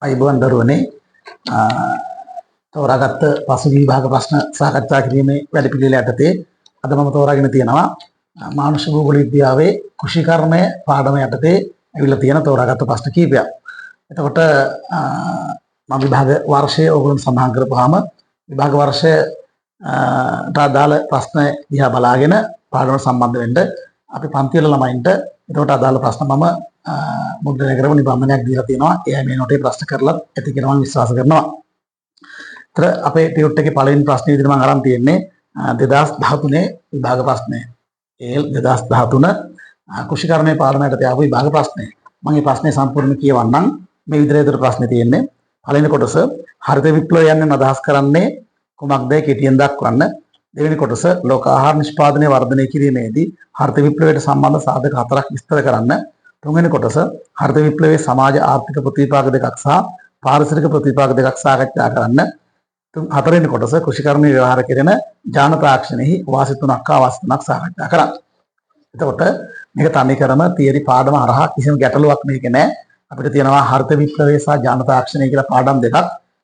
අයිබෝන් දරුවනේ තෝරාගත්ත පසුගිය විභාග ප්‍රශ්න සාකච්ඡා කිරීමේ වැඩපිළිවෙල යටතේ අද මම තෝරාගෙන තියෙනවා මානුෂික භූගෝල විද්‍යාවේ කෘෂිකර්මය පාඩම යටතේ ඇවිල්ලා තියෙන තෝරාගත්ත ප්‍රශ්න කිහිපයක්. එතකොට මම විභාග වර්ෂයේ ඕගොල්ලෝ සඳහන් කරපුවාම විභාග වර්ෂයට අදාළ ප්‍රශ්න දිහා බලාගෙන පාඩමට සම්බන්ධ වෙන්න අපි පන්ති වල ළමයින්ට එතකොට අදාළ ප්‍රශ්න මම මුද්‍රණය කරව නිබන්ධනයක් දීලා තියෙනවා. එයා මේ නොටේ ප්‍රශ්න කරලා ඇති කියලා මම විශ්වාස කරනවා. ඒතර අපේ ටියුට් එකේ පළවෙනි ප්‍රශ්නේ විදිහට මම අරන් තියෙන්නේ 2013 විභාග ප්‍රශ්නය. AL 2013 කෘෂිකර්මයේ පාඩමයට ආපු විභාග ප්‍රශ්නය. මම මේ ප්‍රශ්නේ සම්පූර්ණ කියවන්නම්. මේ විදිහට ප්‍රශ්නේ තියෙන්නේ. පළවෙනි කොටස හරිත විප්ලවය යන්නේ අදහස් කරන්නේ කුමක්ද කෙටියෙන් දක්වන්න. දෙවෙනි කොටස ලෝක ආහාර නිෂ්පාදනය වර්ධනය කිරීමේදී හරිත විප්ලවයට සම්බන්ධ සාධක හතරක් විස්තර කරන්න. තුන්වෙනි කොටස හරිත විප්ලවයේ සමාජ ආර්ථික ප්‍රතිපාක දෙකක් සහ පාරිසරික ප්‍රතිපාක දෙකක් සාකච්ඡා කරන්න. හතරවෙනි කොටස කෘෂිකර්මයේ ව්‍යවහාර කෙරෙන ජාන තාක්ෂණෙහි වාසි තුනක් වාසි තුනක් සාකච්ඡා කරන්න. එතකොට මේක තනිකරම තියරි පාඩම හරහා කිසිම ගැටලුවක් මේක නැහැ. අපිට තියෙනවා හරිත විප්ලවය සහ ජාන තාක්ෂණය කියලා පාඩම් දෙකක්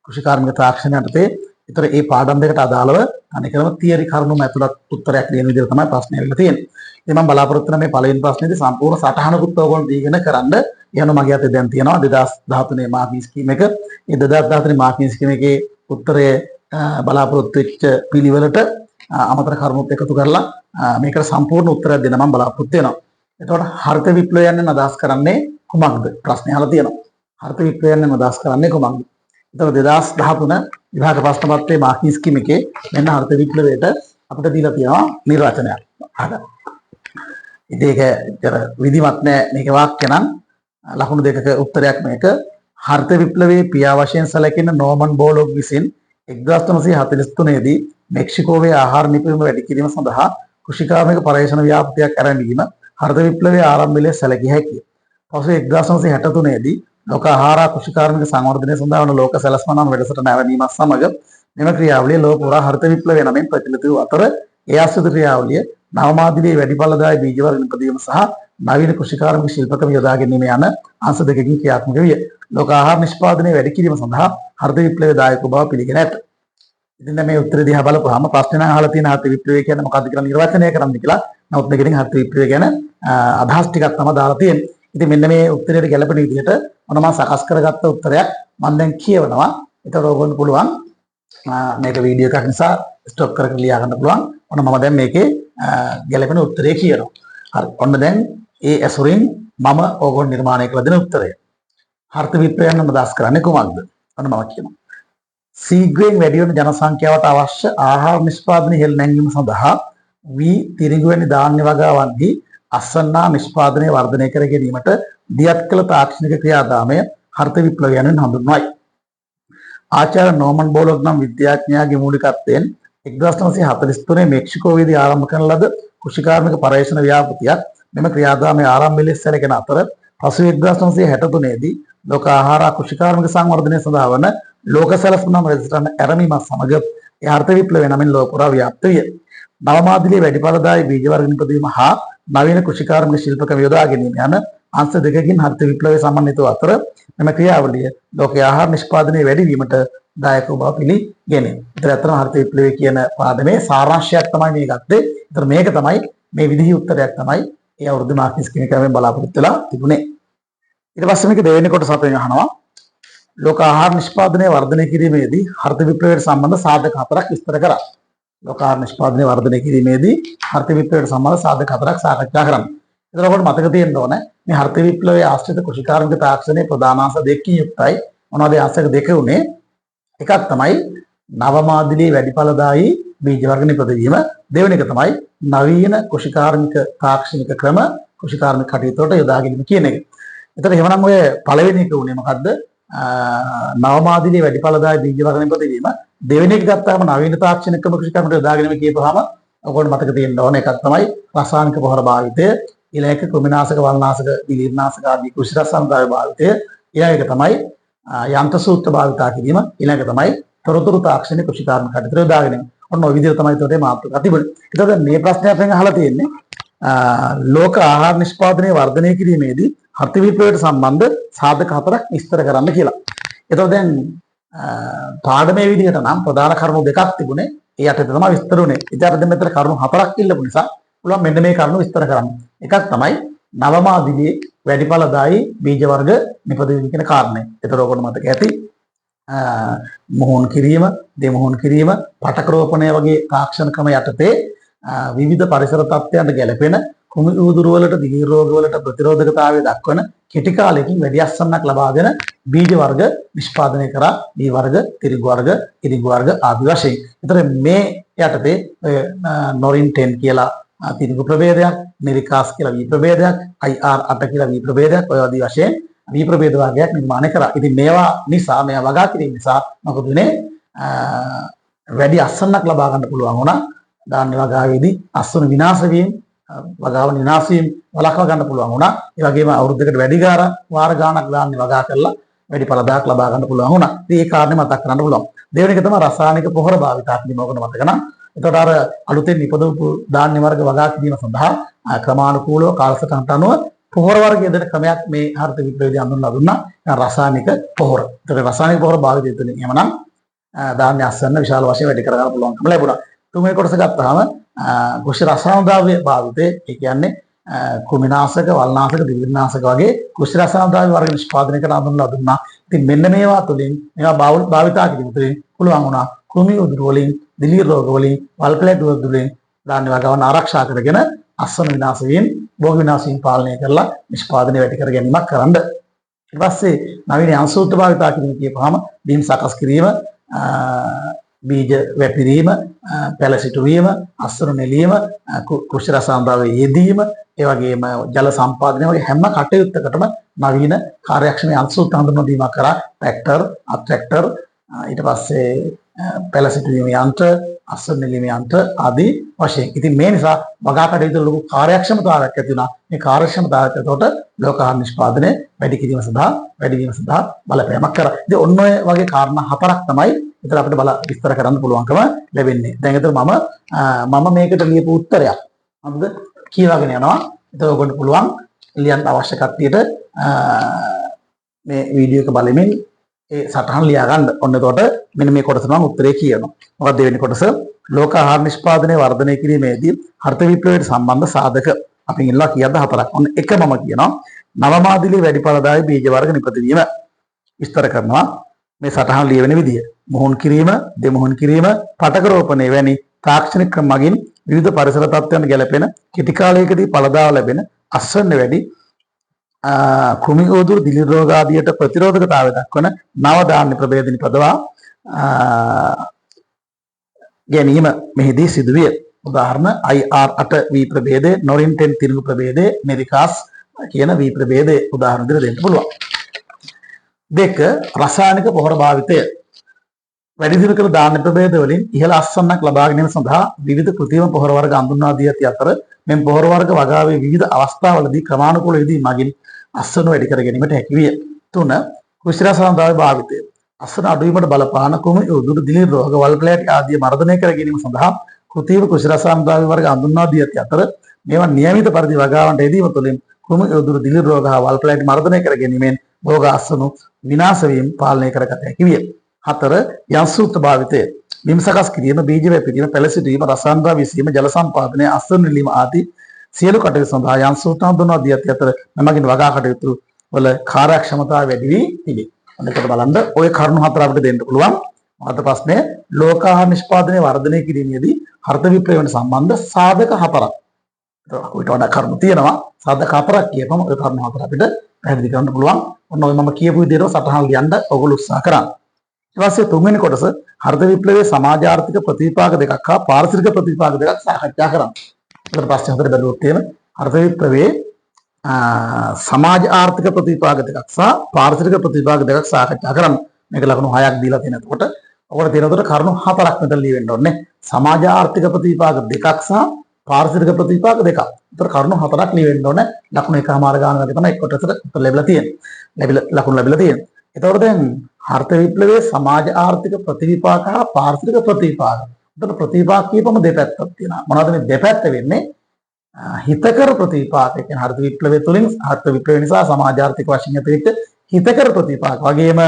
කෘෂිකාර්මික තාක්ෂණය යටතේ. ඒතර මේ පාඩම් දෙකට අදාළව තනිකරම තියරි කරුණුම ඇතුළත් උත්තරයක් ලියන විදිහට තමයි ප්‍රශ්නේ ඇවිල්ලා තියෙන්නේ. ඉතින් මම බලාපොරොත්තු වෙන මේ පළවෙනි ප්‍රශ්නේදී සම්පූර්ණ සටහනකුත් ඕගොල්ලෝ දීගෙන කරන්න. යන මගේ අතේ දැන් තියෙනවා 2013 මාර්කින් ස්කීම් එක. මේ 2013 මාර්කින් ස්කීම් එකේ උත්තරය බලාපොරොත්තු වෙච්ච පිළිවෙලට අමතර කරුණුත් එකතු කරලා මේකට සම්පූර්ණ උත්තරයක් දෙන්න මම බලාපොරොත්තු වෙනවා. එතකොට හරිත විප්ලවය යන්නේ අදහස් කරන්නේ කුමක්ද? ප්‍රශ්නේ අහලා තියෙනවා. හරිත විප්ලවය යන්නේ අදහස් කරන්නේ කුමක්ද? එතකොට 2013 විභාග ප්‍රශ්න පත්‍රයේ මාර්කින් ස්කීම් එකේ මෙන්න හරිත විප්ලවයට අපිට දීලා තියෙනවා නිර්වචනයක්. අහගන්න. ඉතින් ඒක විධිමත් නෑ මේක වාක්‍ය නම් ලකුණු දෙකක උත්තරයක් මේක. හරිත විප්ලවයේ පියා වශයෙන් සැලකෙන නෝමන් බෝලොග් විසින් 1943 දී මෙක්සිකෝවේ ආහාර නිපදවීම වැඩි කිරීම සඳහා කෘෂිකාර්මික පරීක්ෂණ ව්‍යාපෘතියක් ආරම්භ හරිත විප්ලවයේ ආරම්භයේ සැලකිය හැකිය. පසු 1963 දී ලෝක ආහාර කෘෂිකාර්මික සංවර්ධනය සඳහා වන ලෝක සැලැස්ම නම් වැඩසටහන ආරම්භීමත් සමග මෙම ක්‍රියාවලිය ලෝක පුරා හරිත විප්ලවය නමින් ප්‍රචලිත වූ අතර ඒ ආශ්‍රිත ක්‍රියාවලිය නවමාධ්‍යයේ වැඩි ඵලදායී බීජ වර්ග නිපදවීම සහ නවීන කෘෂිකාර්මික ශිල්පකම යොදා ගැනීම යන අංශ දෙකකින් ක්‍රියාත්මක විය. ලෝක ආහාර නිෂ්පාදනය වැඩි කිරීම සඳහා හරිත විප්ලවයේ දායක බව පිළිගෙන ඇත. ඉතින් මේ උත්තර දිහා බලපුවාම ප්‍රශ්න නම් අහලා තියෙන හරිත විප්ලවය කියන්නේ මොකක්ද කියලා නිර්වචනය කරන්න කියලා. නමුත් මේකෙන් හරිත විප්ලවය ගැන අදහස් ටිකක් තමයි දාලා තියෙන්නේ. ඉතින් මෙන්න මේ උත්තරයට ගැලපෙන විදිහට මම සකස් කරගත්ත උත්තරයක් මම දැන් කියවනවා. ඒතර ඔයගොල්ලෝ පුළුවන් මේක වීඩියෝ එකක් නිසා ස්ටොප් කරගෙන ලියා ගන්න පුළුවන්. ඔන්න මම දැන් මේකේ ගැලපෙන උත්තරය කියනවා. හරි. ඔන්න දැන් ඒ ඇසුරින් මම ඕගොල්ලෝ නිර්මාණය කළ දෙන උත්තරය. හරිත විප්ලවයන් අදහස් කරන්නේ කොහොමද? ඔන්න මම කියනවා. සීග්‍රයෙන් වැඩි වෙන ජනසංඛ්‍යාවට අවශ්‍ය ආහාර නිෂ්පාදනය ඉහළ නැංවීම සඳහා වී තිරිඟු වැනි ධාන්‍ය වගාවන්හි අස්වැන්නා නිෂ්පාදනය වර්ධනය කර ගැනීමට දියත් කළ තාක්ෂණික ක්‍රියාදාමය හරිත විප්ලවය යනුවෙන් හඳුන්වයි. ආචාර්ය නෝමන් බෝලොග් නම් විද්‍යාඥයාගේ මූලිකත්වයෙන් 1943 මෙක්සිකෝවේදී ආරම්භ කරන ලද කෘෂිකාර්මික පරීක්ෂණ ව්‍යාපෘතියක් මෙම ක්‍රියාදාමයේ ආරම්භය ලෙස සැලකෙන අතර පසු 1963 දී ලෝක ආහාර කෘෂිකාර්මික සංවර්ධනය සඳහා වන ලෝක සැලැස්ම නම් වැඩසටහන ආරම්භීමත් සමග ඒ හරිත විප්ලවය නමින් ලෝක පුරා ව්‍යාප්ත විය. නවමාධ්‍යයේ වැඩි ඵලදායී බීජ වර්ග නිපදවීම හා නවීන කෘෂිකාර්මික ශිල්පකම යොදා ගැනීම යන අංශ දෙකකින් හරිත විප්ලවය සම්බන්ධිත අතර මෙම ක්‍රියාවලිය ලෝකයේ ආහාර නිෂ්පාදනයේ වැඩි වීමට දායක බව පිළිගැනේ. ඒතර අතරම හරිත විප්ලවය කියන පාඩමේ සාරාංශයක් තමයි මේ ගත්තේ. ඒතර මේක තමයි මේ විදිහේ උත්තරයක් තමයි ඒ අවුරුදු මාර්කින් ස්කීම් එකෙන් බලාපොරොත්තු වෙලා තිබුණේ. ඊට පස්සේ මේක දෙවෙනි කොටස අපෙන් අහනවා. ලෝක ආහාර නිෂ්පාදනය වර්ධනය කිරීමේදී හරිත විප්ලවයට සම්බන්ධ සාධක හතරක් විස්තර කරා. ලෝක ආහාර නිෂ්පාදනය වර්ධනය කිරීමේදී හරිත විප්ලවයට සම්බන්ධ සාධක හතරක් සාකච්ඡා කරන්න. ඒතර ඔබට මතක තියෙන්න ඕනේ මේ හරිත විප්ලවයේ ආශ්‍රිත කෘෂිකාර්මික තාක්ෂණයේ ප්‍රධානාංශ දෙකකින් යුක්තයි. මොනවද ආංශක දෙක උනේ? එකක් තමයි නවමාධ්‍යයේ වැඩි ඵලදායී බීජ වර්ග නිපදවීම. දෙවෙනි එක තමයි නවීන කෘෂිකාර්මික තාක්ෂණික ක්‍රම කෘෂිකාර්මික කටයුතු වලට යොදා ගැනීම කියන එක. ඒතර එහෙමනම් ඔය පළවෙනි එක උනේ මොකද්ද? නවමාධ්‍යයේ වැඩි ඵලදායී බීජ වර්ග නිපදවීම. දෙවෙනි එක ගත්තාම නවීන තාක්ෂණික ක්‍රම කෘෂිකාර්මික යොදා ගැනීම කියපුවාම ඔයගොල්ලෝ මතක තියෙන්න ඕනේ එකක් තමයි රසායනික පොහොර භාවිතය, ඊළඟ එක කෘමිනාශක, වල්නාශක, දිලීරනාශක ආදී කෘෂි රසායන ද්‍රව්‍ය භාවිතය, ඊළඟ එක තමයි යන්ත්‍ර සූත්‍ර භාවිතා කිරීම, ඊළඟ එක තමයි තොරතුරු තාක්ෂණික කෘෂිකාර්මික කටයුතු යොදා ගැනීම. ඔන්න ඔය විදිහට තමයි ඒකට මාතෘකා තිබුණේ. ඒතකොට මේ ප්‍රශ්නයෙන් අහලා තියෙන්නේ ලෝක ආහාර නිෂ්පාදනයේ වර්ධනය කිරීමේදී හරිත විප්ලවයට සම්බන්ධ සාධක හතරක් විස්තර කරන්න කියලා. එතකොට දැන් පාඩමේ විදිහට නම් ප්‍රධාන කරුණු දෙකක් තිබුණේ. ඒ යටතේ තමයි විස්තර උනේ. ඉතින් අර මෙතන කරුණු 4ක් ඉල්ලපු නිසා පුළුවන් මෙන්න මේ කරුණු විස්තර කරන්න. එකක් තමයි නවමාදිලියේ වැඩිඵලදායි බීජ වර්ග නිපදවීම කියන කාරණය. ඒතර ඔයගොල්ලෝ මතක ඇති. මොහොන් කිරීම, දෙමොහොන් කිරීම, පටක රෝපණය වගේ තාක්ෂණ ක්‍රම යටතේ විවිධ පරිසර තත්ත්වයන්ට ගැලපෙන කුණු උදුරු වලට, දිගින් රෝග වලට ප්‍රතිරෝධකතාවය දක්වන කෙටි කාලයකින් වැඩි අස්වැන්නක් ලබා දෙන බීජ වර්ග නිෂ්පාදනය කරා. බී වර්ග, තිරිඟු වර්ග, ඉරිඟු වර්ග ආදී වශයෙන්. ඒතර මේ යටතේ නොරින් 10 කියලා තිරිඟු ප්‍රභේදයක්, මෙරිකාස් කියලා වී ප්‍රභේදයක්, IR 8 කියලා වී ප්‍රභේදයක් ඔය ආදී වශයෙන් වී ප්‍රභේද වර්ගයක් නිර්මාණය කරා. ඉතින් මේවා නිසා මේවා වගා කිරීම නිසා මොකද උනේ? වැඩි අස්වැන්නක් ලබා ගන්න පුළුවන් වුණා. ධාන්‍ය වගාවේදී අස්වැන්න විනාශ වීම, වගාව විනාශ වීම වළක්වා ගන්න පුළුවන් වුණා. ඒ වගේම අවුරුද්දකට වැඩි වාර ගාණක් ධාන්‍ය වගා කරලා වැඩි ඵලදායක් ලබා ගන්න පුළුවන් වුණා. ඉතින් ඒ කාරණේ මතක් කරගන්න පුළුවන්. දෙවෙනි එක තමයි රසායනික පොහොර භාවිතා කිරීම. ඔකට මතක නම් එතකොට අර අලුතෙන් නිපදවපු ධාන්‍ය වර්ග වගා කිරීම සඳහා ක්‍රමානුකූලව කාලසටහනට අනුව පොහොර වර්ග යෙදෙන ක්‍රමයක් මේ හරිත විප්ලවයේදී අඳුන්ලා දුන්නා. රසායනික පොහොර. එතකොට රසායනික පොහොර භාවිතය තුළින් එහෙමනම් ධාන්‍ය අස්වැන්න විශාල වශයෙන් වැඩි කර ගන්න පුළුවන්කම ලැබුණා. තුන්වෙනි කොටස ගත්තාම කෘෂි රසායන ද්‍රව්‍ය භාවිතය, ඒ කියන්නේ කෘමිනාශක, වල්නාශක, දිවිනාශක වගේ කෘෂි රසායන ද්‍රව්‍ය වර්ග නිෂ්පාදනය කරන අඳුන්ලා දුන්නා. ඉතින් මෙන්න මේවා තුළින් මේවා භාවිතා කිරීම තුළින් පුළුවන් වුණා කෘමි උදුරු වලින්, දිලීර රෝග වලින්, වල් පැලැට් වලින් ධාන්‍ය වගාවන් ආරක්ෂා කරගෙන අස්වැන්න විනාශ වීම, භෝග විනාශ වීම පාලනය කරලා නිෂ්පාදනය වැඩි කර ගැනීමක් කරන්න. ඊට පස්සේ නවීන අංශූත්‍ර භාවිතා කිරීම කියපුවාම බීම් සකස් කිරීම, බීජ වැපිරීම, පැල සිටුවීම, අස්වැන්න නෙලීම, කෘෂි රසායන ද්‍රව්‍ය යෙදීම, ඒ වගේම ජල සම්පාදනය වගේ හැම කටයුත්තකටම නවීන කාර්යක්ෂම අංශූත්‍ර හඳුන්වා දීමක් කරා. ට්‍රැක්ටර්, අත්‍රැක්ටර්, ඊට පස්සේ පැල සිටුවීම යන්ත්‍ර, අස්වැන්න නෙලීම යන්ත්‍ර ආදී වශයෙන්. ඉතින් මේ නිසා වගා කටයුතු ලොකු කාර්යක්ෂමතාවයක් ඇති වුණා. මේ කාර්යක්ෂමතාවයට එතකොට ලෝක ආහාර නිෂ්පාදනය වැඩි කිරීම සඳහා, වැඩි වීම සඳහා බලපෑමක් කරා. ඉතින් ඔන්න ඔය වගේ කාරණා 4ක් තමයි එතන අපිට විස්තර කරන්න පුළුවන්කම ලැබෙන්නේ. දැන් එතන මම මේකට ලියපු උත්තරයක් මොකද කියලාගෙන යනවා. එතකොට ඔයගොල්ලෝ පුළුවන් ලියන්න අවශ්‍ය කට්ටියට මේ වීඩියෝ එක බලමින් ඒ සටහන් ලියා ගන්න. ඔන්න එතකොට මෙන්න මේ කොටස නම් උත්තරේ කියනවා. මොකක්ද දෙවෙනි කොටස? ලෝක ආහාර නිෂ්පාදනය වර්ධනය කිරීමේදී හරිත විප්ලවයට සම්බන්ධ සාධක අපි ඉන්නවා කියද්ද 4ක්. ඔන්න එක මම කියනවා නවමාදිලේ වැඩිඵලදායි බීජ වර්ග නිපදවීම විස්තර කරනවා. මේ සටහන් ලියවෙන විදිය. මොහොන් කිරීම, දෙමොහොන් කිරීම, පටක රෝපණය වැනි තාක්ෂණික ක්‍රම මගින් විවිධ පරිසර තත්ත්වයන් ගැලපෙන කෙටි කාලයකදී ඵලදාව ලැබෙන අස්වැන්න වැඩි කෘමි උදුරු, දිලීර රෝග ආදියට ප්‍රතිරෝධකතාවය දක්වන නව ධාන්‍ය ප්‍රභේද නිපදවා ගැනීම මෙහිදී සිදුවිය. උදාහරණ IR 8 වී ප්‍රභේදයේ, නොරින් 10 තිරිඟු ප්‍රභේදයේ, මෙරිකාස් කියන වී ප්‍රභේදයේ උදාහරණ දෙක දෙන්න පුළුවන්. දෙක රසායනික පොහොර භාවිතය. වැඩි දියුණු කළ ධාන්‍ය ප්‍රභේද වලින් ඉහළ අස්වැන්නක් ලබා ගැනීම සඳහා විවිධ කෘත්‍රිම පොහොර වර්ග හඳුන්වා දී ඇති අතර මෙම පොහොර වර්ග වගාවේ විවිධ අවස්ථාවලදී ක්‍රමානුකූල විදි මගින් අස්වැන්න වැඩි කර ගැනීමට හැකි විය. 3 කෘෂි රසායන ද්‍රව්‍ය භාවිතය. අස්වැන්න අඩුවීමට බලපාන කුමි උදුරු, දිලීර රෝග, වල් පැලැට් ආදී මර්ධනය කර ගැනීම සඳහා කෘත්‍රිම කෘෂි රසායන ද්‍රව්‍ය වර්ග හඳුන්වා දී ඇති අතර මේවා නියමිත පරිදි වගාවන්ට යෙදීම තුළින් කුමි උදුරු, දිලීර රෝග හා වල් පැලැට් මර්ධනය කර ගැනීමෙන් භෝග අස්වැන්න විනාශ වීම පාලනය කරගත හැකි විය. 4 යන්ත්‍ර භාවිතය. බිම් සකස් කිරීම, බීජ වැපිරීම, පැල සිටුවීම, රසායන ද්‍රව්‍ය විසීම, ජල සම්පාදනය, අස්වැන්න නෙලීම ආදී සියලු කටයුතු සඳහා යන්ත්‍ර හඳුන්වා දී ඇති අතර මෙමගින් වගා කටයුතු වල කාර්යක්ෂමතාවය වැඩි වී තිබේ. අන්නකට බලන්න ඔය කරුණු 4 අපිට දෙන්න පුළුවන්. මහත් ප්‍රශ්නේ ලෝක ආහාර නිෂ්පාදනය වර්ධනය කිරීමේදී හරිත විප්ලවයට සම්බන්ධ සාධක 4ක්. ඔයිට වඩා කරුණු තියෙනවා. සාධක 4ක් කියපම ඔය කරුණු 4 අපිට පැහැදිලි කරන්න පුළුවන්. ඔන්න ඔය මම කියපු විදිහට සටහන් ලියන්න ඔයගොල්ලෝ උත්සාහ කරන්න. ඊට පස්සේ තුන්වෙනි කොටස හරිත විප්ලවයේ සමාජ ආර්ථික ප්‍රතිපාක දෙකක් හා පාරිසරික ප්‍රතිපාක දෙකක් සාකච්ඡා කරන්න. ඊට පස්සේ හතර බැලුවොත් තියෙන හරිත විප්ලවයේ සමාජ ආර්ථික ප්‍රතිපාක දෙකක් සහ පාරිසරික ප්‍රතිපාක දෙකක් සාකච්ඡා කරන්න. මේක ලකුණු 6ක් දීලා තියෙනකොට ඔකට තියෙනකොට කරුණු 4ක් මෙතන ලියවෙන්න ඕනේ. සමාජ ආර්ථික ප්‍රතිපාක දෙකක් සහ පාරිසරික ප්‍රතිපාක දෙකක්. ඒතර කරුණු 4ක් ලියවෙන්න ඕනේ. ලකුණු 1මාර ගාන වගේ තමයි කොටසට ලැබිලා තියෙන්නේ. ලකුණු ලැබිලා තියෙන්නේ. එතකොට දැන් හරිත විප්ලවයේ සමාජ ආර්ථික ප්‍රතිවිපාක හා පාරිසරික ප්‍රතිවිපාක. එතකොට ප්‍රතිවිපාක කියපම දෙපැත්තක් තියෙනවා. මොනවද මේ දෙපැත්ත වෙන්නේ? හිතකර ප්‍රතිවිපාක. ඒ කියන්නේ හරිත විප්ලවය තුළින් හරිත විප්ලවය නිසා සමාජ ආර්ථික වශයෙන් ඇතිවෙච්ච හිතකර ප්‍රතිවිපාක. වගේම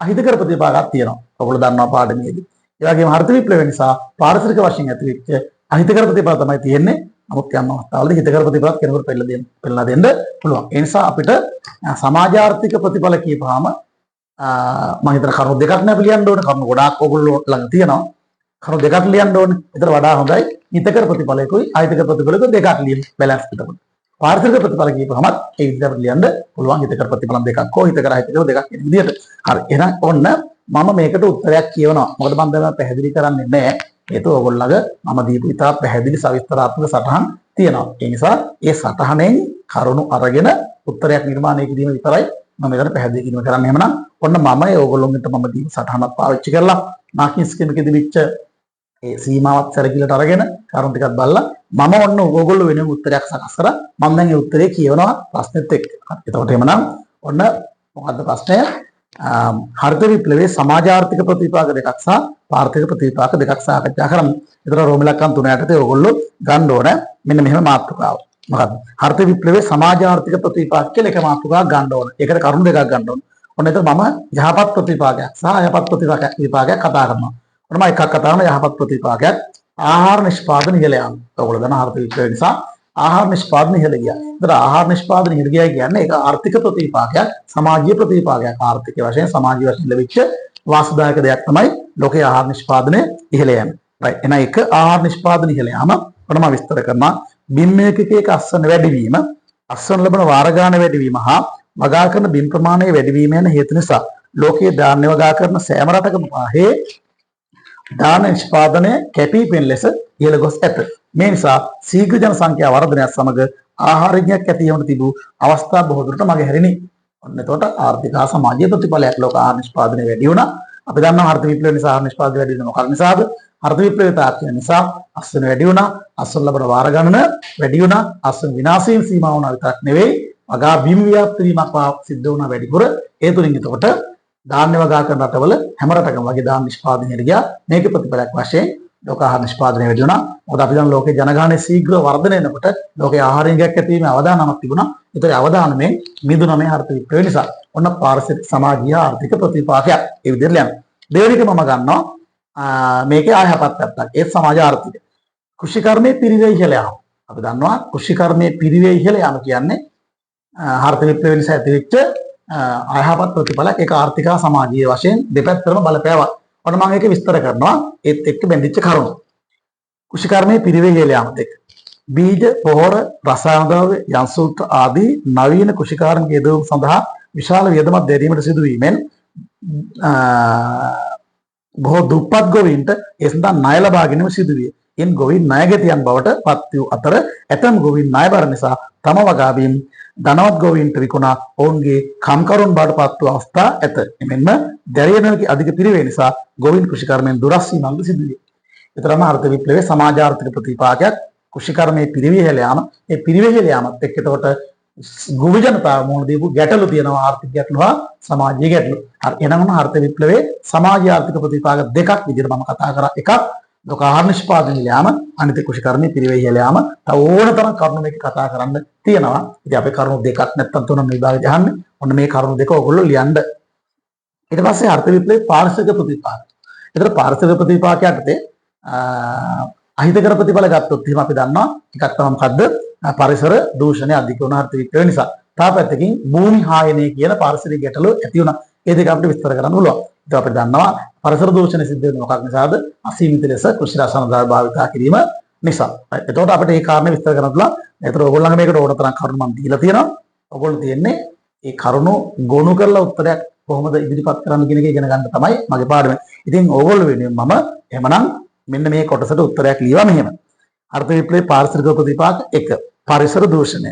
අහිතකර ප්‍රතිපාකයක් තියෙනවා. ඔයගොල්ලෝ දන්නවා පාඩමේදී. ඒ වගේම හරිත විප්ලවය නිසා පාරිසරික වශයෙන් ඇතිවෙච්ච අහිතකර ප්‍රතිඵල තමයි තියෙන්නේ. නමුත් යම් අවස්ථාවලදී හිතකර ප්‍රතිඵලත් කෙනෙකුට පෙන්නලා දෙන්න පුළුවන්. ඒ නිසා අපිට සමාජාර්ථික ප්‍රතිඵල කියපුවාම මම හිතන කරුණු දෙකක් නේ අපි ලියන්න ඕනේ. කරුණු ගොඩාක් ඔයගොල්ලෝ ළඟ තියෙනවා. කරුණු දෙකක් ලියන්න ඕනේ. ඒතර වඩා හොඳයි හිතකර ප්‍රතිඵලයකුයි අහිතකර ප්‍රතිඵලයකුයි දෙකක් ලියන්න බැලන්ස් කරගන්න. පාරිසරික ප්‍රතිඵල කියපුවාම ඒ විදිහට ලියන්න පුළුවන්. හිතකර ප්‍රතිඵල දෙකක් හෝ හිතකර අහිතකර දෙකක් කියන විදිහට. හරි. එහෙනම් ඔන්න මම මේකට උත්තරයක් කියවනවා. මොකද මම දැන් පැහැදිලි කරන්නේ නැහැ. ඒත් ඔයගොල්ලෝගේ මම දීපු ඉතා පැහැදිලි සවිස්තරාත්මක සටහන් තියෙනවා. ඒ නිසා ඒ සටහනෙන් කරුණු අරගෙන උත්තරයක් නිර්මාණය කිරීම විතරයි මම මෙතන පැහැදිලි කිරීම කරන්නේ. එහෙමනම් ඔන්න මම ඔයගොල්ලොන්ට මම දීපු සටහනක් පාවිච්චි කරලා මාකින් ස්කීම් එකේ තිබිච්ච ඒ සීමාවත් සැරකිලට අරගෙන කරුණු ටිකක් බලලා මම ඔන්න ඔයගොල්ලෝ වෙනම උත්තරයක් සකස් කරා. මම දැන් ඒ උත්තරේ කියවනවා ප්‍රශ්නෙත් එක්ක. එතකොට එහෙමනම් ඔන්න මොකද්ද ප්‍රශ්නය? හරිත විප්ලවයේ සමාජාර්ථික ප්‍රතිපාක දෙකක් සහ පාර්ථික ප්‍රතිපාක දෙකක් සාකච්ඡා කරමු. ඒතර රෝමිලක්කම් 3 යටතේ ඔයගොල්ලෝ ගන්න ඕන මෙන්න මෙහෙම මාතෘකාව. මොකද්ද? හරිත විප්ලවයේ සමාජාර්ථික ප්‍රතිපාක කියලා එක මාතෘකාවක් ගන්න ඕන. ඒකට කරුණු දෙකක් ගන්න ඕන. ඔන්න එතන මම යහපත් ප්‍රතිපාකයක් සහ අයහපත් ප්‍රතිපාකයක් කතා කරනවා. ඔන්න මම එකක් කතා කරනවා යහපත් ප්‍රතිපාකයක් ආහාර නිෂ්පාදන ඉහළ යාම. ඔයගොල්ලෝ දන්න හරිත විප්ලවය නිසා ආහාර නිෂ්පාදන ඉහළ ගියා. ඒතර ආහාර නිෂ්පාදන ඉහළ ගියා කියන්නේ ඒක ආර්ථික ප්‍රතිපාකයක්, සමාජීය ප්‍රතිපාකයක්. ආර්ථික වශයෙන් සමාජීය වශයෙන් ලැබිච්ච වාසදායක දෙයක් තමයි ලෝකයේ ආහාර නිෂ්පාදනය ඉහළ යෑම. right. එහෙනම් ඒක ආහාර නිෂ්පාදන ඉහළ යාම ඔන්න මම විස්තර කරනවා. බිම් ඒකකයක අස්වන වැඩිවීම, අස්වන ලැබෙන වාර ගාන වැඩිවීම හා වගා කරන බිම් ප්‍රමාණය වැඩිවීම යන හේතු නිසා ලෝකයේ ධාන්‍ය වගා කරන සෑම රටකම පාහේ ධාන්‍ය නිෂ්පාදනය කැපී පෙනෙන ලෙස ඉහළ ගොස් ඇත. මේ නිසා ශීඝ්‍ර ජන සංඛ්‍යා වර්ධනයත් සමග ආහාරඥයක් ඇති වීමට තිබූ අවස්ථා බොහෝ දුරට මගහැරිණි. ඔන්න එතකොට ආර්ථික හා සමාජීය ප්‍රතිඵලයක් ලෝක ආහාර නිෂ්පාදනය වැඩි වුණා. අපි දන්නවා හරිත විප්ලවය නිසා ආහාර නිෂ්පාදනය වැඩි වෙන මොකක් නිසාද? හරිත විප්ලවය තාක්ෂණය නිසා අස්වැන්න වැඩි වුණා. අස්වැන්න ලබන වාර ගණන වැඩි වුණා. අස්වැන්න විනාශයෙන් සීමා වුණා විතරක් නෙවෙයි වගා බිම් ව්‍යාප්ත වීමක් සිද්ධ වුණා වැඩිපුර. ඒ තුලින් එතකොට ධාන්‍ය වගා කරන රටවල හැම රටකම වගේ ධාන්‍ය නිෂ්පාදනයට ගියා. මේකේ ප්‍රතිඵලයක් වශයෙන් ලෝක ආහාර නිෂ්පාදනය වැඩි වුණා. මොකද අපි දන්න ලෝකේ ජනගහනය ශීඝ්‍ර වර්ධනය වෙනකොට ලෝකයේ ආහාරයෙන් ගැක් ඇතිවීමේ අවදානමක් තිබුණා. ඒතර අවදානමෙන් මිදුණා මේ හරිත විප්ලවය නිසා. ඔන්න පාරිසරික සමාජීය ආර්ථික ප්‍රතිපාකයක්. ඒ විදිහට ලියන්න. දෙවෙනික මම ගන්නවා මේකේ ආයහපත් පැත්තක්. ඒ සමාජ ආර්ථික. කෘෂිකර්මයේ පිරිවේ ඉහළ යාම. අපි දන්නවා කෘෂිකර්මයේ පිරිවේ ඉහළ යාම කියන්නේ හරිත විප්ලවය නිසා ඇතිවෙච්ච ආයහපත් ප්‍රතිඵලයක්. ඒක ආර්ථික සමාජීය වශයෙන් දෙපැත්තටම බලපෑවා. ඔන්න මම ඒක විස්තර කරනවා ඒත් එක්ක බැඳිච්ච කරුණු. කෘෂිකර්මයේ පිරිවේ ඉහළ යාමත් එක්ක බීජ, පොහොර, රසායන ද්‍රව්‍ය, යන්ත්‍ර ආදී නවීන කෘෂිකාර්මික යෙදවීම් සඳහා විශාල වියදමක් දැරීමට සිදුවීමෙන් බොහෝ දුප්පත් ගොවීන්ට ඒ සඳහා ණය ලබා ගැනීම සිදුවිය. ඉන් ගොවීන් ණයගැතියන් බවට පත් වූ අතර ඇතැම් ගොවීන් ණයබර නිසා තම වගා බීම් ධනවත් ගොවීන්ට විකුණා ඔවුන්ගේ කම්කරුවන් බවට පත් වූ අවස්ථා ඇත. එමෙන්ම දැරියනකි අධික පිරිවේ නිසා ගොවීන් කෘෂිකර්මයෙන් දුරස් වීමක් සිදුවිය. ඒතරම හරිත විප්ලවයේ සමාජාර්ථික ප්‍රතිපාකයක් කෘෂිකර්මයේ පිරිවේ ඉහළ යාම. ඒ පිරිවේ ඉහළ යාමත් එක්ක එතකොට ගොවි ජනතාව මුහුණ දීපු ගැටලු තියෙනවා ආර්ථික ගැටලු හා සමාජීය ගැටලු. හරි එහෙනම් හරිත විප්ලවයේ සමාජීය ආර්ථික ප්‍රතිපාක දෙකක් විදිහට මම කතා කරා. එකක් ලෝක ආහාර නිෂ්පාදනය ඉහළ යාම, අනිත් කෘෂිකර්මයේ පිරිවේ ඉහළ යාම. තව ඕන තරම් කරුණු මේක කතා කරන්න තියෙනවා. ඉතින් අපි කරුණු දෙකක් නැත්තම් තුනක් මේ විභාගෙට අහන්නේ. ඔන්න මේ කරුණු දෙක ඔයගොල්ලෝ ලියන්න. ඊට පස්සේ හරිත විප්ලවයේ පාරිසරික ප්‍රතිපාක. ඒතර පාරිසරික ප්‍රතිපාකයකට අහිතකර ප්‍රතිඵල ගත්තොත් එහෙනම් අපි දන්නවා එකක් තමයි මොකද්ද? පරිසර දූෂණය අධික වුණ හරිත විප්ලවය නිසා. තව පැත්තකින් භූමි හායනය කියන පාරිසරික ගැටලු ඇති වුණා. ඒ දෙක අපිට විස්තර කරන්න පුළුවන්. ඒක අපි දන්නවා පරිසර දූෂණය සිද්ධ වෙන්නේ මොකක් නිසාද? අසීමිත ලෙස කෘෂි රසායන ද්‍රව්‍ය භාවිතා කිරීම නිසා. එතකොට අපිට මේ කාරණේ විස්තර කරන්න පුළුවන්. ඒතර ඔයගොල්ලන්ගේ මේකට ඕන තරම් කරුණු මම දීලා තියෙනවා. ඔයගොල්ලෝ තියෙන්නේ මේ කරුණු ගොනු කරලා උත්තරයක් කොහොමද ඉදිරිපත් කරන්න කියන එක ඉගෙන ගන්න තමයි මගේ පාඩම. ඉතින් ඕගොල්ලෝ වෙනුවෙන් මම එහෙමනම් මෙන්න මේ කොටසට උත්තරයක් ලියවා මෙහෙම. හරිත විප්ලවයේ පාරිසරික ප්‍රතිපාක 1. පරිසර දූෂණය.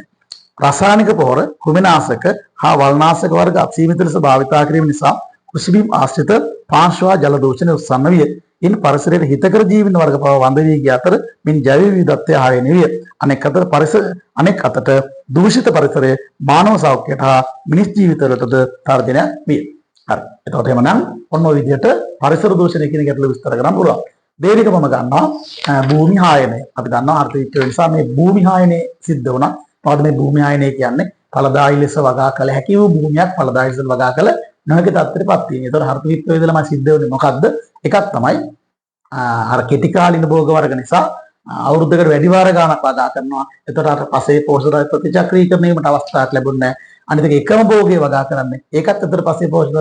රසායනික පොහොර, කෘමිනාශක හා වල්නාශක වර්ග අසීමිත ලෙස භාවිතා කිරීම නිසා කෘෂිබිම් ආශ්‍රිත පාංශව ජල දූෂණය උත්සන්න විය. ඉන් පරිසරයේ හිතකර ජීවීන් වර්ග පව වඳ වී ගිය අතර මින් ජෛව විවිධත්වය හායන විය. අනෙක් අතට දූෂිත පරිසරයේ මානව සෞඛ්‍යයට හා මිනිස් ජීවිතවලටද තර්ජනයක් විය. හරි. එතකොට එහෙමනම් ඔන්න ඔය විදිහට පරිසර දූෂණය කියන ගැටලුව විස්තර කරන්න පුළුවන්. දෙවෙනික මම ගන්නවා භූමි හායනය. අපි දන්නවා හරිත විප්ලවය නිසා මේ භූමි හායනය සිද්ධ වුණා. මොකද මේ භූමි හායනය කියන්නේ ඵලදායී ලෙස වගා කළ හැකි වූ භූමියක් ඵලදායී ලෙස වගා කළ නොහැකි තත්ත්වයටපත් වෙනවා. ඒතර හර්ථ විප්ලවය ළමයි සිද්ධ වෙන්නේ මොකද්ද? එකක් තමයි අර කෙටි කාලින භෝග වර්ග නිසා අවුරුද්දකට වැඩි වාර ගාණක් වගා කරනවා. එතකොට අර පසේ පෝෂක ප්‍රතිචක්‍රීකරණයට අවස්ථාවක් ලැබුණේ නැහැ. අනිත් එක එකම භෝගයේ වගා කරන්නේ. ඒකත් අතර පසේ පෝෂක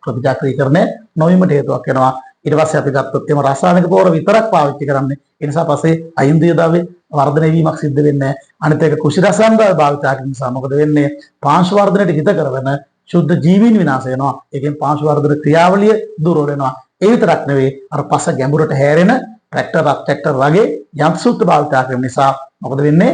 ප්‍රතිචක්‍රීකරණය නොවීමට හේතුවක් වෙනවා. ඊට පස්සේ අපි ගත්තොත් එම රසායනික පොහොර විතරක් පාවිච්චි කරන්නේ. ඒ නිසා පස්සේ අයින්ද්‍රිය ද්‍රව්‍ය වර්ධනය වීමක් සිද්ධ වෙන්නේ නැහැ. අනිත් එක කුෂි රසායන ද්‍රව්‍ය භාවිත කිරීම නිසා මොකද වෙන්නේ? පාංශු වර්ධනයට හිත කරවන ශුද්ධ ජීවීන් විනාශ වෙනවා. ඒකෙන් පාංශු වර්ධන ක්‍රියාවලිය දුර්වල වෙනවා. ඒ විතරක් නෙවෙයි අර පස ගැඹුරට හැරෙන ට්‍රැක්ටර් වගේ යන්ත්‍රසූත්‍ර භාවිත කිරීම නිසා මොකද වෙන්නේ?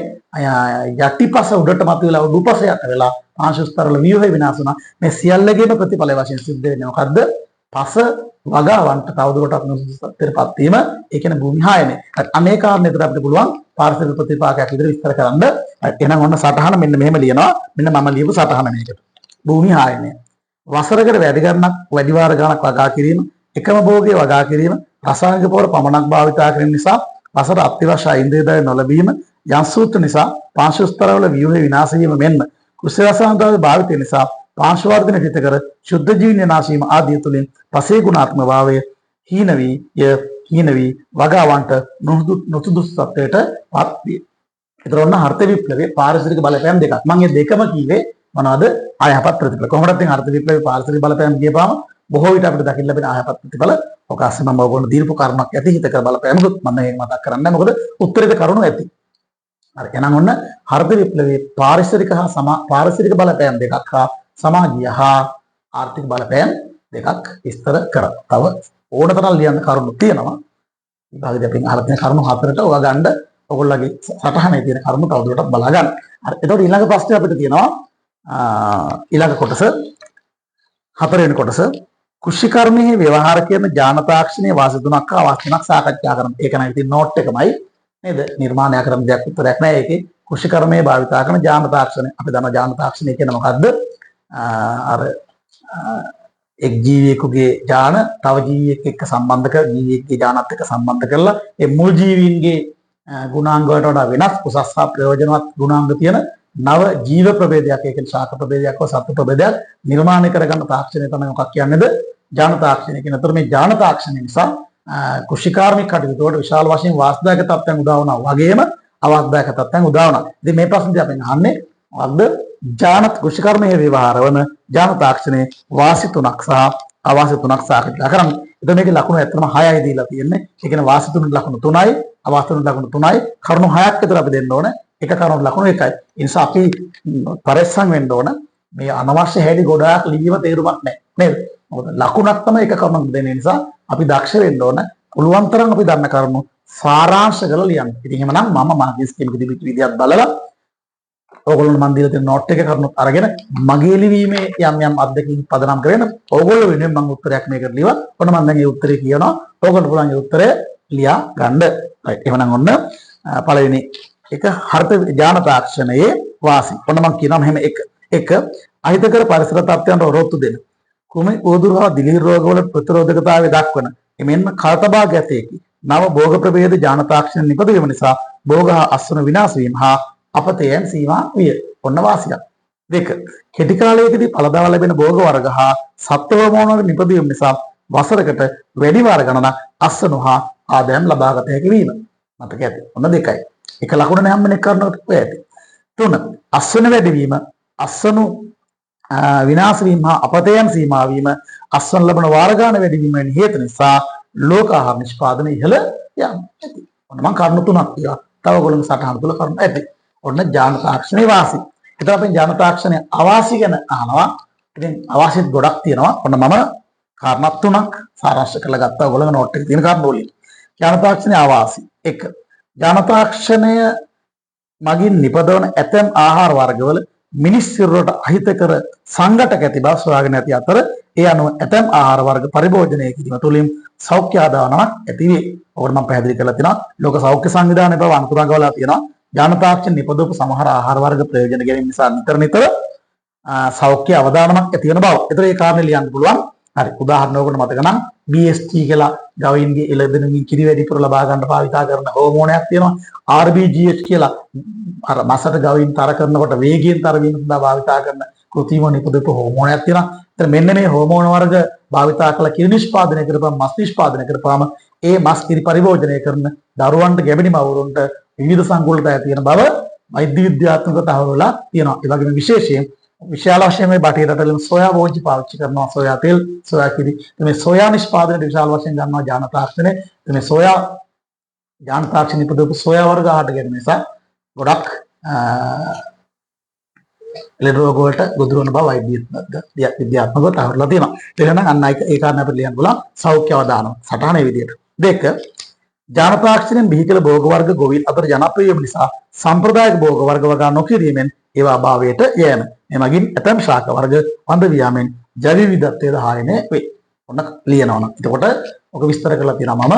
යටිපස උඩට මතුවලා උඩුපස යට වෙලා පාංශු ස්තරවල ව්‍යුහය විනාශ වෙනවා. මේ සියල්ලගේම ප්‍රතිඵල වශයෙන් සිද්ධ වෙන්නේ මොකද්ද? පස වගාවන්ට තවදුරටත් නුසුසුත්වයටපත් වීම. ඒ කියන්නේ භූමි හායනය. අනේ කාරණේ විතර අපිට පුළුවන් පාරිසරික ප්‍රතිපාකයක් විදිහට විස්තර කරන්න. එහෙනම් ඔන්න සටහන මෙන්න මෙහෙම ලියනවා. මෙන්න මම ලියපු සටහන මේකට. භූමි හායනය. වසරකට වැඩි වාර ගණනක් වගා කිරීම, එකම භෝගයේ වගා කිරීම, රසායනික පොහොර පමණක් භාවිත කිරීම නිසා වසර අත්‍යවශ්‍ය ඉන්ද්‍රිය ද්‍රව්‍ය නොලැබීම, යන්ත්‍රසූත්‍ර නිසා පාංශු ස්තරවල ව්‍යුහය විනාශ වීම මෙන්ම කුෂි රසායන ද්‍රව්‍ය භාවිතය නිසා පාංශු වර්ධන හිත කර ශුද්ධ ජීවීන් විනාශ වීම ආදී තුලින් පසේ ගුණාත්මක භාවය හීන වී වගාවන්ට නොසුදුසු තත්ත්වයට පත් වේ. ඒතර ඔන්න හර්ථ විප්ලවයේ පාරිසරික බලපෑම් දෙකක්. මම මේ දෙකම කිව්වේ මොනවද? අයහපත් ප්‍රතිඵල. කොහොමද දැන් හර්ථ විප්ලවයේ පාරිසරික බලපෑම් කියපාම බොහෝ විට අපිට දකින්න ලැබෙන අයහපත් ප්‍රතිඵල ඔකාස්සේ මම ඔයගොල්ලෝ දීර්ඝ කරුණක් ඇති හිත කර බලපෑමකුත් මම මේක මතක් කරන්නේ. මොකද උත්තරේට කරුණු ඇති. හරි. එහෙනම් ඔන්න හර්ථ විප්ලවයේ පාරිසරික බලපෑම් දෙකක් හා සමාජීය හා ආර්ථික බලපෑම් දෙකක් විස්තර කරා. තව ඕනතරම් ලියන්න කරුණු තියෙනවා. විභාගයේ අපි අහලා තියෙන කරුණු හතරට ඔයා ගන්න ඔයගොල්ලෝගේ සටහනේ තියෙන කරුණු තවදුරටත් බලා ගන්න. හරි. එතකොට ඊළඟ ප්‍රශ්නේ අපිට තියෙනවා ඊළඟ කොටස හතරවෙනි කොටස කුෂි කර්මයේ ව්‍යවහාර කරන ඥාන තාක්ෂණයේ වාසි තුනක් හා වාසි තුනක් සාකච්ඡා කරමු. ඒක නම් ඉතින් නෝට් එකමයි නේද? නිර්මාණය කරන දෙයක් උත්තරයක් නෑ ඒකේ. කුෂි කර්මයේ භාවිත කරන ඥාන තාක්ෂණය. අපි දන්නවා ඥාන තාක්ෂණය කියන්නේ මොකද්ද? අර එක් ජීවියෙකුගේ ඥාන තව ජීවියෙක් එක්ක සම්බන්ධ කර ජීවියෙක්ගේ ඥානත් එක්ක සම්බන්ධ කරලා ඒ මුල් ජීවීන්ගේ ගුණාංග වලට වඩා වෙනස් උසස් හා ප්‍රයෝජනවත් ගුණාංග තියෙන නව ජීව ප්‍රභේදයක්, ඒ කියන්නේ ශාක ප්‍රභේදයක් හෝ සත්ත්ව ප්‍රභේදයක් නිර්මාණය කරගන්න තාක්ෂණය තමයි මොකක් කියන්නේද? ඥාන තාක්ෂණය කියන. අතර මේ ඥාන තාක්ෂණය නිසා කෘෂිකාර්මික කටයුතු වලට විශාල වශයෙන් වාස්දායක තත්ත්වයන් උදා වුණා වගේම අවාස්දායක තත්ත්වයන් උදා වුණා. ඉතින් මේ ප්‍රශ්නේ අපි අහන්නේ මොකද්ද? ඥාන කෘෂිකර්මයේ ව්‍යවහාර වන ඥාන තාක්ෂණයේ වාසි තුනක් සහ අවාසි තුනක් සාකච්ඡා කරමු. එතකොට මේකේ ලකුණු ඇත්තම 6යි දීලා තියෙන්නේ. ඒ කියන්නේ වාසි තුන ලකුණු 3යි, අවාසි තුන ලකුණු 3යි, කරුණු 6ක් විතර අපි දෙන්න ඕන. එක කරුණු ලකුණු 1යි. ඒ නිසා අපි පරිස්සම් වෙන්න ඕන. මේ අනවශ්‍ය හැඩි ගොඩාක් ලියීම තේරුමක් නැහැ. නේද? මොකද ලකුණක් තමයි එක කරුණක් දෙන නිසා අපි දක්ෂ වෙන්න ඕන. පුළුවන් තරම් අපි දන්න කරුණු සාරාංශ කරලා ලියන්න. ඉතින් එහෙමනම් මම මාගේ ස්කීම් එකේ තිබිච්ච විදිහත් බලලා ඕගොල්ලෝ මන් දීලා තියෙන නෝට් එක කරුණුත් අරගෙන මගේ ලිවීමේ යම් අත්දැකීම් පදනම් කරගෙන ඕගොල්ලෝ වෙනුවෙන් මම උත්තරයක් මේකට ලියවා. ඔන්න මම දැන් මේ උත්තරේ කියනවා. ඕගොල්ලෝ පුළුවන් මේ උත්තරය ලියා ගන්න. right. එහෙනම් ඔන්න පළවෙනි එක හර්ථ ඥාන තාක්ෂණයේ වාසි. ඔන්න මම කියනවා මෙහෙම එක අහිතකර පරිසර තත්ත්වයන්ට ඔරොත්තු දෙන. කුමි උදුරු හා දිලිහිර රෝගවල ප්‍රතිරෝධකතාවය දක්වන. එමෙන්ම කල්තබා ගැතේකි. නව භෝග ප්‍රභේද ඥාන තාක්ෂණ නිපද වීම නිසා භෝග හා අස්වන විනාශ වීම හා අපතයන් සීමා විය. ඔන්න වාසියක්. දෙක කෙටි කාලයකදී පළදාව ලැබෙන භෝග වර්ග හා සත්ව හෝමෝන වල නිපදවීම නිසා වසරකට වැඩි වාර ගණනක් අස්වනු හා ආදායම් ලබාගත හැකි වීම. මතක ඇති. ඔන්න දෙකයි. එක ලකුණ නම් මෙන්න කරනකොට ඔය ඇති. තුන අස්වන වැඩි වීම, අස්වනු විනාශ වීම හා අපතයන් සීමා වීම, අස්වන ලැබෙන වාර ගණන වැඩි වීම වැනි හේතු නිසා ලෝක ආහාර නිෂ්පාදනය ඉහළ යනවා. ඇති. ඔන්න මම කරුණු තුනක් කියවා. තව ඔයගොල්ලෝ සටහන තුල කරුණු ඇති. ඔන්න ඥාන තාක්ෂණයේ වාසි. ඒතර අපි ඥාන තාක්ෂණයේ අවාසි ගැන අහනවා. ඉතින් අවාසිත් ගොඩක් තියෙනවා. ඔන්න මම කාරණා තුනක් සාරාංශ කරලා ගත්තා. ඔයගොල්ලෝ නෝට් එකේ තියෙන කාරණා වලින්. ඥාන තාක්ෂණයේ අවාසි. 1. ඥාන තාක්ෂණය මගින් නිපදවන ඇතැම් ආහාර වර්ගවල මිනිස් සිරුරට අහිතකර සංඝටක ඇති බව සොයාගෙන ඇති අතර ඒ අනුව ඇතැම් ආහාර වර්ග පරිභෝජනය කිරීම තුළින් සෞඛ්‍ය ආදානමක් ඇති වේ. ඔකට මම පැහැදිලි කරලා තියෙනවා. ලෝක සෞඛ්‍ය සංවිධානය බව අනුතරගවලා තියෙනවා. ඥාන තාක්ෂණ නිපදවපු සමහර ආහාර වර්ග ප්‍රයෝජන ගැනීම නිසා නිතර සෞඛ්‍ය අවදානමක් ඇති වෙන බව. ඒතර ඒ කාරණේ ලියන්න පුළුවන්. හරි. උදාහරණයකට මතක නම් BST කියලා ගවයින්ගේ එළදෙනුමින් කිරි වැඩිපුර ලබා ගන්න භාවිතා කරන හෝමෝනයක් තියෙනවා. RBGH කියලා අර මසට ගවයින් තර කරනකොට වේගයෙන් තර වීම සඳහා භාවිතා කරන කෘතිම නිපදවපු හෝමෝනයක් තියෙනවා. ඒතර මෙන්න මේ හෝමෝන වර්ග භාවිතා කළ කිරි නිෂ්පාදනය කරපුවම මස් නිෂ්පාදනය කරපුවම ඒ මස් කිරි පරිභෝජනය කරන දරුවන්ට ගැබිණි මවුරුන්ට විවිධ සංකූලතා තියෙන බව වෛද්‍ය විද්‍යාත්මකව තහවුරු වෙලා තියෙනවා. ඒ වගේම විශේෂයෙන් විශාල වශයෙන් මේ බටහිර රටවල සෝයා බෝජි පාවිච්චි කරනවා, සෝයා තෙල්, සෝයා කිරි. මේ සෝයා නිෂ්පාදනයේ විශාල වශයෙන් ගන්නවා ජාන තාක්ෂණය. මේ සෝයා ජාන තාක්ෂණ ඉදපු සෝයා වර්ග ආහාර ගැනීම නිසා ගොඩක් ලෙඩ රෝග වලට ගොදුරු වන බව වෛද්‍ය විද්‍යාත්මකව තහවුරුලා තියෙනවා. එහෙනම් අන්න ඒ කාරණා අපිට ලියන්න පුළුවන් සෞඛ්‍ය අවදානම් සටහනේ විදියට. දෙක ජාන තාක්ෂණයෙන් බිහි කළ භෝග වර්ග ගොවීන් අතර ජනප්‍රිය වීම නිසා සම්ප්‍රදායික භෝග වර්ග වගා නොකිරීමෙන් ඒවා අභාවයට යෑම. මේ මගින් ඇතම් ශාක වර්ග වඳ වියාමෙන් ජෛව විවිධත්වයට හානිය වේ. ඔන්න ලියනවා නම්. එතකොට ඔක විස්තර කරලා තියෙනවා මම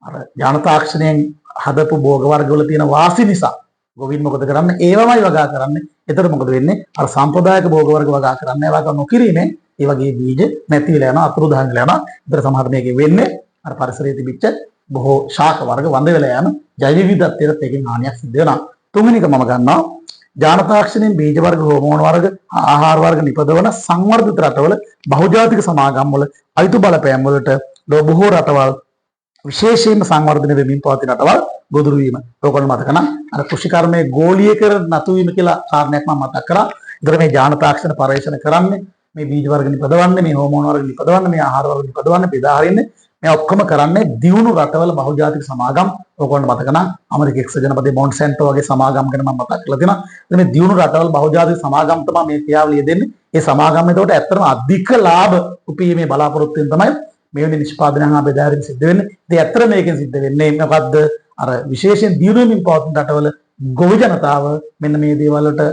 අර ජාන තාක්ෂණයෙන් හදපු භෝග වර්ග වල තියෙන වාසි නිසා ගොවින් මොකද කරන්නේ? ඒවමයි වගා කරන්නේ. එතකොට මොකද වෙන්නේ? අර සම්ප්‍රදායික භෝග වර්ග වගා කරන්නේ වගා නොකිරීමෙන් ඒ වගේ බීජ නැති වෙලා යනවා, අතුරුදහන් වෙලා යනවා. ඒතර සමහර මේකේ වෙන්නේ අර පරිසරයේ තිබිච්ච බොහෝ ශාක වර්ග වඳ වෙලා යන ජෛව විවිධත්වයට ඒකෙන් හානියක් සිද්ධ වෙනවා. තුන්වෙනි එක මම ගන්නවා ජාන තාක්ෂණයෙන් බීජ වර්ග, හෝමෝන වර්ග, ආහාර වර්ග නිපදවන සංවර්ධිත රටවල බහුජාතික සමාගම් වල අයිතු බලපෑම් වලට බොහෝ රටවල් විශේෂයෙන්ම සංවර්ධනය වෙමින් පවතින රටවල් ගොදුරු වීම. ඔයගොල්ලෝ මතක නම් අර කෘෂිකර්මයේ ගෝලීයකරණ නතු වීම කියලා කාරණයක් මම මතක් කරා. ඒතර මේ ජාන තාක්ෂණ පරිශ්‍රණ කරන්නේ මේ බීජ වර්ග නිපදවන්නේ, මේ හෝමෝන වර්ග නිපදවන්නේ, මේ ආහාර වර්ග නිපදවන්නේ, බෙදා හරින්නේ මේ ඔක්කොම කරන්නේ දියුණු රටවල බහුජාතික සමාගම්. ඔයගොල්ලෝ මතක නම් ඇමරික එක්සත් ජනපදයේ මොන්සැන්ටෝ වගේ සමාගම් ගැන මම මතක් කරලා තියෙනවා. මේ දියුණු රටවල බහුජාතික සමාගම් තමයි මේ ක්‍රියාවලිය දෙන්නේ. ඒ සමාගම් එතකොට ඇත්තටම අධික ලාභ උපීමේ බලාපොරොත්තු වෙන තමයි මේ වෙන නිෂ්පාදනය හා බෙදාරීම සිද්ධ වෙන්නේ. ඉතින් ඇත්තට මේකෙන් සිද්ධ වෙන්නේ මොකද්ද? අර විශේෂයෙන් දියුණු වෙමින් පවතින රටවල ගොවි ජනතාව මෙන්න මේ දේවල් වලට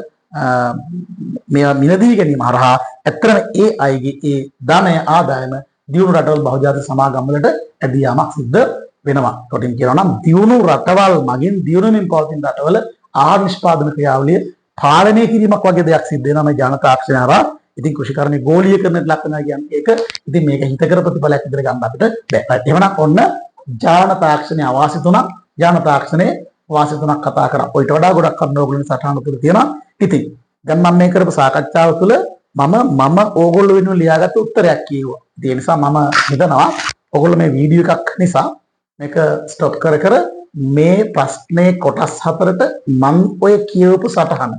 මේවා මිලදී ගැනීම හරහා ඇත්තටම ඒ අයගේ ඒ ධනය ආදායම දියුණු රටවල් බහුජාතික සමාගම් වලට ඇදී යාමක් සිද්ධ වෙනවා. කොටින් කියනවා නම් දියුණු රටවල් මගින් දියුණු වෙමින් පවතින රටවල ආහාර නිෂ්පාදන ක්‍රියාවලිය පාලනය කිරීමක් වගේ දෙයක් සිද්ධ වෙනවා මේ ජන තාක්ෂණය හරහා. ඉතින් කෘෂිකර්මයේ ගෝලීයකරණයට ලක් වෙනවා කියන්නේ ඒක. ඉතින් මේක හිතකර ප්‍රතිඵලයක් විදිහට ගන්න අපිට බෑ. එහෙමනම් ඔන්න ජාන තාක්ෂණයේ අවාසි තුනක්, ජාන තාක්ෂණයේ වාසි තුනක් කතා කරා. ඔයිට වඩා ගොඩක් අන්න ඕගොල්ලෝ සටහන තුල තියෙනවා. ඉතින් දැන් මම මේ කරපු සාකච්ඡාව තුළ මම ඕගොල්ලෝ වෙනුවෙන් ලියාගත්ත උත්තරයක් කියුවා. ඒ නිසා මම හිතනවා ඕගොල්ලෝ මේ වීඩියෝ එකක් නිසා මේක ස්ටොප් කර මේ ප්‍රශ්නේ කොටස් හතරට මම ඔය කියවපු සටහන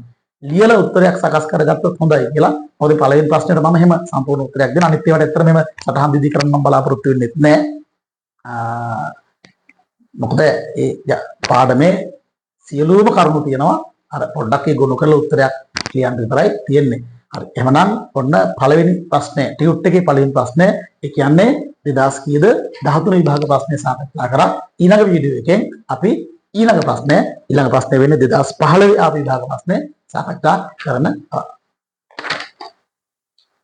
ලියලා උත්තරයක් සකස් කරගත්තොත් හොඳයි කියලා. මොකද පළවෙනි ප්‍රශ්නෙට මම එහෙම සම්පූර්ණ උත්තරයක් දෙනවා. අනිත් ඒවාට ඇත්තට මෙහෙම සටහන් දිදි කරන්න මම බලාපොරොත්තු වෙන්නේ නැහැ. මොකද ඒ පාඩමේ සියලුම කරුණු තියෙනවා. අර පොඩ්ඩක් ඒ ගොනු කරලා උත්තරයක් කියන්න විතරයි තියෙන්නේ. හරි. එහෙනම් ඔන්න පළවෙනි ප්‍රශ්නේ ටියුට් එකේ පළවෙනි ප්‍රශ්නේ ඒ කියන්නේ 2000 කීයද 13 විභාග ප්‍රශ්නේ සාකච්ඡා කරා. ඊළඟ වීඩියෝ එකෙන් අපි ඊළඟ ප්‍රශ්නේ වෙන්නේ 2015 ආපු විභාග ප්‍රශ්නේ සාකච්ඡා කරන